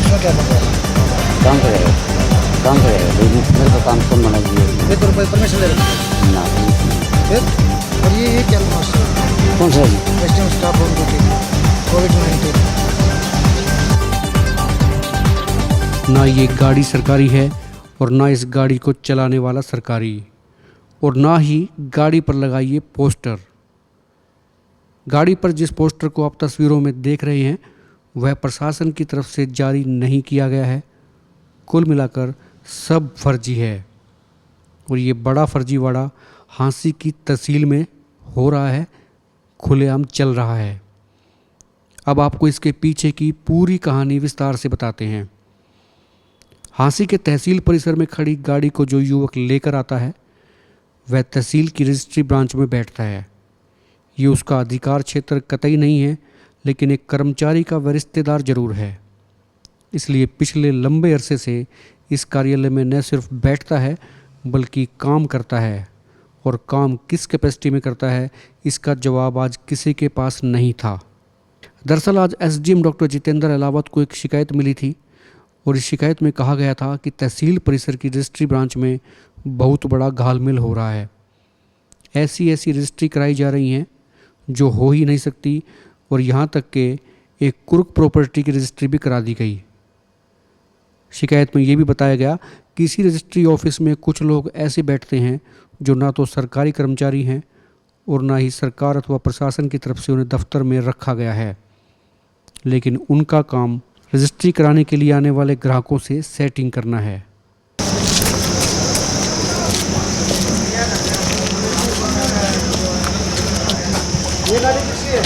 Office में क्या कर रहा है? काम करेगा मेरे को काम कम बना दिए ये तो रुपये परमिशन ले रखे हैं। ना। फिर और ये क्या समस्या है? कौन सा जी? एसटीएम स्टाफ ऑन ड्यूटी कोविड-19। ना ये गाड़ी सरकारी है और ना इस गाड़ी को चलाने वाला सरकारी, और ना ही गाड़ी पर लगाइए पोस्टर। गाड़ी पर जिस पोस्टर को आप तस्वीरों में देख रहे हैं वह प्रशासन की तरफ से जारी नहीं किया गया है। कुल मिलाकर सब फर्जी है और ये बड़ा फर्जीवाड़ा हांसी की तहसील में हो रहा है, खुलेआम चल रहा है। अब आपको इसके पीछे की पूरी कहानी विस्तार से बताते हैं। हांसी के तहसील परिसर में खड़ी गाड़ी को जो युवक लेकर आता है वह तहसील की रजिस्ट्री ब्रांच में बैठता है। ये उसका अधिकार क्षेत्र कतई नहीं है, लेकिन एक कर्मचारी का वह रिश्तेदार जरूर है। इसलिए पिछले लंबे अरसे से इस कार्यालय में न सिर्फ बैठता है बल्कि काम करता है, और काम किस कैपेसिटी में करता है इसका जवाब आज किसी के पास नहीं था। दरअसल आज एसडीएम डॉक्टर जितेंद्र अहलावत को एक शिकायत मिली थी और इस शिकायत में कहा गया था कि तहसील परिसर की रजिस्ट्री ब्रांच में बहुत बड़ा घालमेल हो रहा है। ऐसी रजिस्ट्री कराई जा रही हैं जो हो ही नहीं सकती, और यहाँ तक कि एक कुर्क प्रॉपर्टी की रजिस्ट्री भी करा दी गई। शिकायत में ये भी बताया गया कि इसी रजिस्ट्री ऑफिस में कुछ लोग ऐसे बैठते हैं जो ना तो सरकारी कर्मचारी हैं और ना ही सरकार अथवा प्रशासन की तरफ से उन्हें दफ्तर में रखा गया है, लेकिन उनका काम रजिस्ट्री कराने के लिए आने वाले ग्राहकों से सेटिंग करना है। ये गाड़ी किसकी है?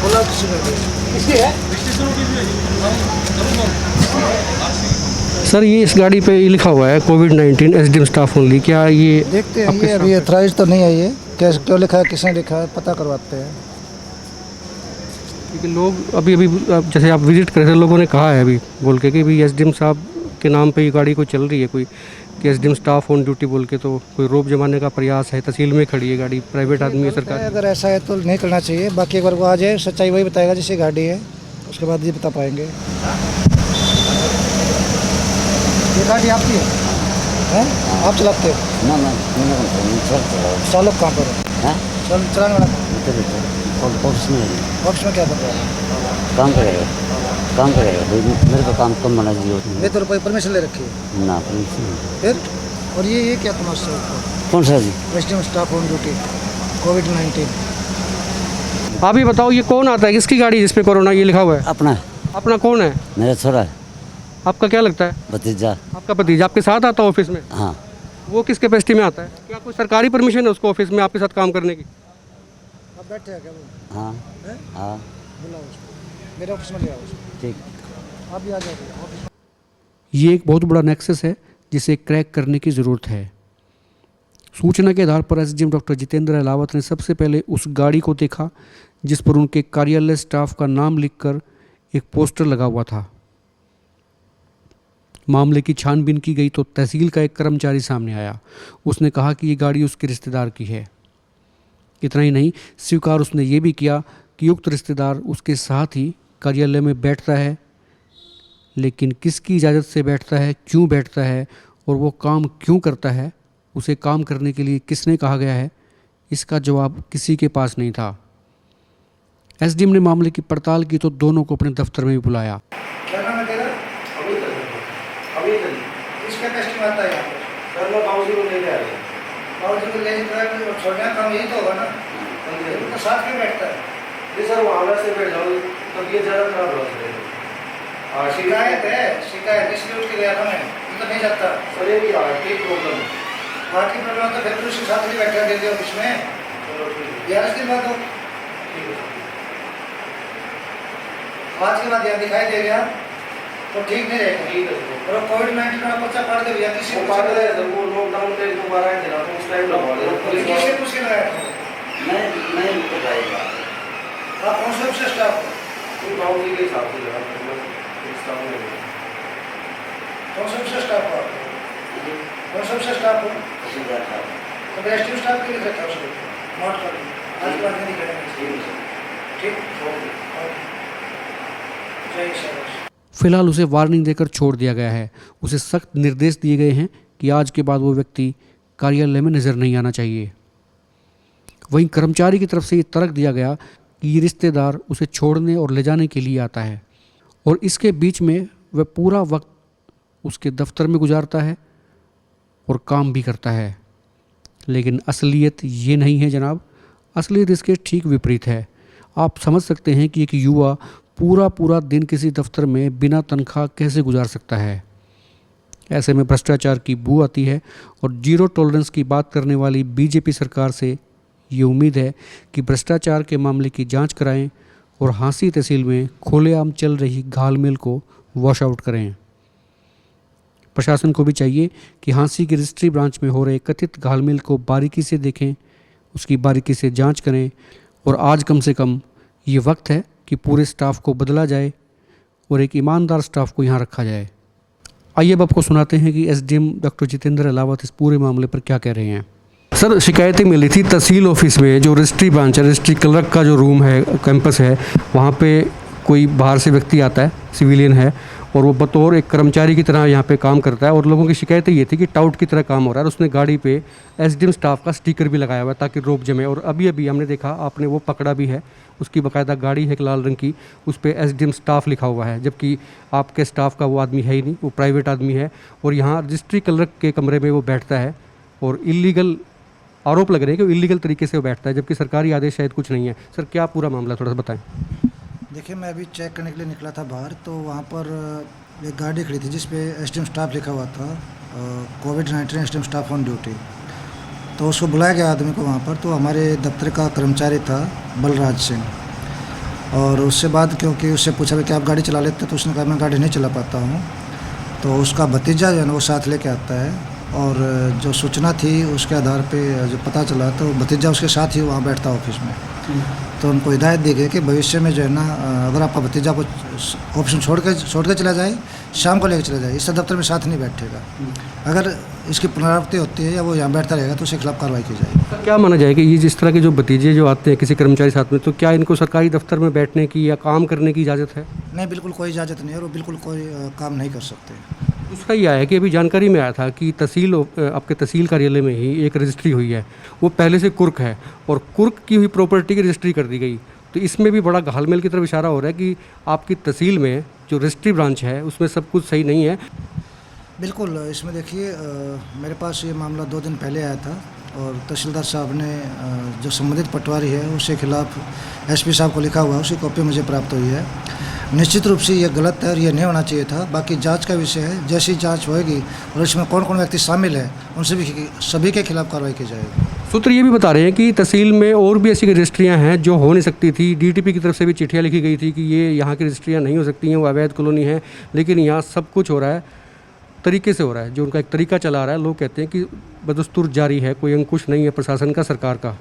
बोला किसी ने किसकी है? सर ये इस गाड़ी पे ये लिखा हुआ है कोविड-19 एसडीएम स्टाफ ओनली, क्या ये देखते हैं आपके ये अभी एथराइज तो नहीं है, ये क्यों लिखा है, किसने लिखा है, पता करवाते हैं। क्योंकि लोग अभी जैसे आप विजिट कर रहे थे, लोगों ने कहा है अभी बोल के कि भाई एसडीएम साहब के नाम पे ये गाड़ी को चल रही है कोई, कि एसडीएम स्टाफ ऑन ड्यूटी बोल के, तो कोई रोप जमाने का प्रयास है। तहसील में खड़ी है गाड़ी, प्राइवेट आदमी है सरकार। अगर ऐसा है तो नहीं करना चाहिए। बाकी एक बार वो आ जाए, सच्चाई वही बताएगा जिसकी गाड़ी है, उसके बाद ये बता पाएंगे। ये गाड़ी आपकी है? आप चलाते हो? ना चालक कहाँ पर है? चलाने वाला ऑफिस में ऑफिस में क्या कर रहा है? काम करेगा मेरे को काम कम बना दिए ये तो रुपये परमिशन ले रखी है ना। फिर और ये क्या समस्या है? कौन सा जी? एसडीएम स्टाफ ऑन ड्यूटी कोविड-19। आप ही बताओ ये कौन आता है, किसकी गाड़ी जिस पे कोरोना ये लिखा हुआ है? अपना कौन है? मेरा छोरा है, आपका क्या लगता है? भतीजा। आपका भतीजा आपके साथ आता है ऑफिस में? हाँ। वो किस कैपेसिटी में आता है? क्या कोई सरकारी परमिशन है उसको ऑफिस में आपके साथ काम करने की? आप बैठे हैं क्या वो? हाँ हैं? हाँ बुलाओ उसको, मेरे ऑफिस में ले आओ उसको। ठीक। आप भी आ जाइए ऑफिस में। ये एक बहुत बड़ा नेक्सस है जिसे क्रैक करने की ज़रूरत है। सूचना के आधार पर एसडीएम डॉक्टर जितेंद्र अहलावत ने सबसे पहले उस गाड़ी को देखा जिस पर उनके कार्यालय स्टाफ का नाम लिखकर एक पोस्टर लगा हुआ था। मामले की छानबीन की गई तो तहसील का एक कर्मचारी सामने आया। उसने कहा कि ये गाड़ी उसके रिश्तेदार की है। इतना ही नहीं, स्वीकार उसने ये भी किया कि उक्त रिश्तेदार उसके साथ ही कार्यालय में बैठता है, लेकिन किसकी इजाज़त से बैठता है, क्यों बैठता है और वो काम क्यों करता है, उसे काम करने के लिए किसने कहा गया है, इसका जवाब किसी के पास नहीं था। एसडीएम ने मामले की पड़ताल की तो दोनों को अपने दफ्तर में भी बुलाया। क्या नाम है तेरा? अभी किसका कस्टमर आता है यहाँ पे? सर मैं बाबूजी को लेके आ गया। बाबूजी को लेने का छोड़ने का काम यही तो होगा ना? उनका साथ में बैठता है। जी सर वो आना से बैठ जाऊँ तबीयत ज़्यादा खराब हो रही है। शिकायत इसलिए उठ के गया था मैं, तो नहीं जाता। सर ये भी आर्थिक प्रॉब्लम है। बाकी प्रॉब्लम तो फिर उसके साथ ही बैठा दे दिया ऑफिस में। चलो ठीक है। 11 दिन बाद हो, ठीक है। आज के बाद यहाँ दिखाई दे गया तो ठीक नहीं रहेगा। ठीक है सर। और कोविड-19 का पर्चा पड़ दे भैया किसी वो को पागल है सर, वो लॉकडाउन में दोबारा आए थे ना तो उस टाइम लगवा दिया। किसी पूछ के लगाया था? नहीं बताएगा। आप कौन से ऑफिस स्टाफ हो? तो बाबूजी के हिसाब से लगा स्टाफ में कौन से ऑफिस स्टाफ हो? कौन से ऑफिस स्टाफ हो? तो एसटीएम स्टाफ के लिए रखा उसको नोट कर लीजिए। आज के बाद नहीं करेंगे। ठीक, जय शाबाश। फिलहाल उसे वार्निंग देकर छोड़ दिया गया है। उसे सख्त निर्देश दिए गए हैं कि आज के बाद वो व्यक्ति कार्यालय में नज़र नहीं आना चाहिए। वहीं कर्मचारी की तरफ से ये तर्क दिया गया कि ये रिश्तेदार उसे छोड़ने और ले जाने के लिए आता है और इसके बीच में वह पूरा वक्त उसके दफ्तर में गुजारता है और काम भी करता है। लेकिन असलियत ये नहीं है जनाब, असलियत इसके ठीक विपरीत है। आप समझ सकते हैं कि एक युवा पूरा दिन किसी दफ्तर में बिना तनख्वाह कैसे गुजार सकता है। ऐसे में भ्रष्टाचार की बू आती है और जीरो टॉलरेंस की बात करने वाली बीजेपी सरकार से ये उम्मीद है कि भ्रष्टाचार के मामले की जांच कराएं और हांसी तहसील में खुलेआम चल रही घालमेल को वॉश आउट करें। प्रशासन को भी चाहिए कि हांसी की रजिस्ट्री ब्रांच में हो रहे कथित घालमेल को बारीकी से देखें, उसकी बारीकी से जांच करें और आज कम से कम ये वक्त है कि पूरे स्टाफ को बदला जाए और एक ईमानदार स्टाफ को यहाँ रखा जाए। आइए अब आपको सुनाते हैं कि एसडीएम डॉक्टर जितेंद्र अलावत इस पूरे मामले पर क्या कह रहे हैं। सर, शिकायतें मिली थी तहसील ऑफिस में, जो रजिस्ट्री ब्रांच है, रजिस्ट्री क्लर्क का जो रूम है, कैंपस है, वहाँ पे कोई बाहर से व्यक्ति आता है, सिविलियन है, और वो बतौर एक कर्मचारी की तरह यहाँ पे काम करता है और लोगों की शिकायतें ये थी कि टाउट की तरह काम हो रहा है। और उसने गाड़ी पे एसडीएम स्टाफ का स्टिकर भी लगाया हुआ है ताकि रोक जमे। और अभी हमने देखा, आपने वो पकड़ा भी है, उसकी बाकायदा गाड़ी है एक लाल रंग की, उस पर एसडीएम स्टाफ लिखा हुआ है, जबकि आपके स्टाफ का वो आदमी है ही नहीं, वो प्राइवेट आदमी है। और यहाँ रजिस्ट्री क्लर्क के कमरे में वो बैठता है और इलीगल आरोप लग रहे हैं कि वो इलीगल तरीके से वो बैठता है, जबकि सरकारी आदेश शायद कुछ नहीं है। सर, क्या पूरा मामला थोड़ा सा बताएं। देखिए, मैं अभी चेक करने के लिए निकला था बाहर, तो वहाँ पर एक गाड़ी खड़ी थी जिस पे एसडीएम स्टाफ लिखा हुआ था, कोविड-19 एसडीएम स्टाफ ऑन ड्यूटी। तो उसको बुलाया गया आदमी को वहाँ पर, तो हमारे दफ्तर का कर्मचारी था बलराज सिंह। और उससे बाद क्योंकि उससे पूछा कि आप गाड़ी चला लेते, तो उसने कहा मैं गाड़ी नहीं चला पाता हूँ। तो उसका भतीजा जो है ना वो साथ लेके आता है और जो सूचना थी उसके आधार पे जो पता चला, तो भतीजा उसके साथ ही वहाँ बैठता ऑफिस में। तो उनको हिदायत दी गई कि भविष्य में जो है ना, अगर आपका भतीजा को ऑप्शन छोड़ के चला जाए, शाम को लेकर चला जाए, इस दफ्तर में साथ नहीं बैठेगा। अगर इसकी पुनरावृत्ति होती है या वो यहाँ बैठता रहेगा तो उसके खिलाफ कार्रवाई की जाएगी। क्या माना जाए कि ये जिस तरह के जो भतीजे जो आते हैं किसी कर्मचारी साथ में, तो क्या इनको सरकारी दफ्तर में बैठने की या काम करने की इजाज़त है? नहीं, बिल्कुल कोई इजाज़त नहीं है और वो बिल्कुल कोई काम नहीं कर सकते। उसका ये आया कि अभी जानकारी में आया था कि आपके तहसील कार्यालय में ही एक रजिस्ट्री हुई है, वो पहले से कुर्क है और कुर्क की हुई प्रॉपर्टी की रजिस्ट्री कर दी गई। तो इसमें भी बड़ा घालमेल की तरफ इशारा हो रहा है कि आपकी तहसील में जो रजिस्ट्री ब्रांच है उसमें सब कुछ सही नहीं है। बिल्कुल, इसमें देखिए, मेरे पास ये मामला 2 दिन पहले आया था और तहसीलदार साहब ने जो संबंधित पटवारी है उसके खिलाफ एसपी साहब को लिखा हुआ है, उसकी कॉपी मुझे प्राप्त हुई है। निश्चित रूप से ये गलत है और ये नहीं होना चाहिए था। बाकी जांच का विषय है, जैसी जांच होएगी और इसमें कौन कौन व्यक्ति शामिल है उनसे भी सभी के खिलाफ कार्रवाई की जाएगी। सूत्र ये भी बता रहे हैं कि तहसील में और भी ऐसी रजिस्ट्रियाँ हैं जो हो नहीं सकती थी। डीटीपी की तरफ से भी चिट्ठियाँ लिखी गई थी कि ये यहाँ की रजिस्ट्रियाँ नहीं हो सकती हैं, वो अवैध कॉलोनी है। लेकिन यहाँ सब कुछ हो रहा है, तरीके से हो रहा है, जो उनका एक तरीका चला रहा है। लोग कहते हैं कि बदस्तूर जारी है, कोई अंकुश नहीं है प्रशासन का, सरकार का।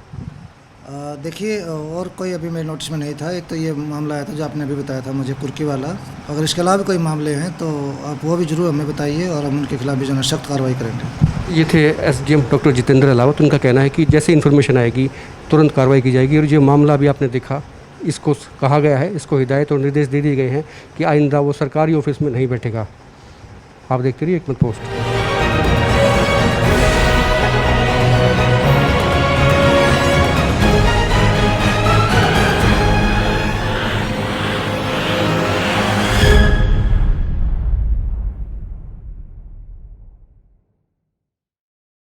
देखिए, और कोई अभी मेरे नोटिस में नहीं था। एक तो ये मामला आया था जो आपने अभी बताया था मुझे, कुर्की वाला। अगर इसके अलावा भी कोई मामले हैं तो आप वो भी जरूर हमें बताइए और हम उनके खिलाफ भी जो है सख्त कार्रवाई करेंगे। ये थे एसडीएम डॉक्टर जितेंद्र अलावत। उनका कहना है कि जैसे इन्फॉर्मेशन आएगी तुरंत कार्रवाई की जाएगी। और जो मामला भी आपने देखा, इसको कहा गया है, इसको हिदायत और निर्देश दे दिए गए हैं कि आइंदा वो सरकारी ऑफिस में नहीं बैठेगा। आप देखते रहिए एकमत पोस्ट।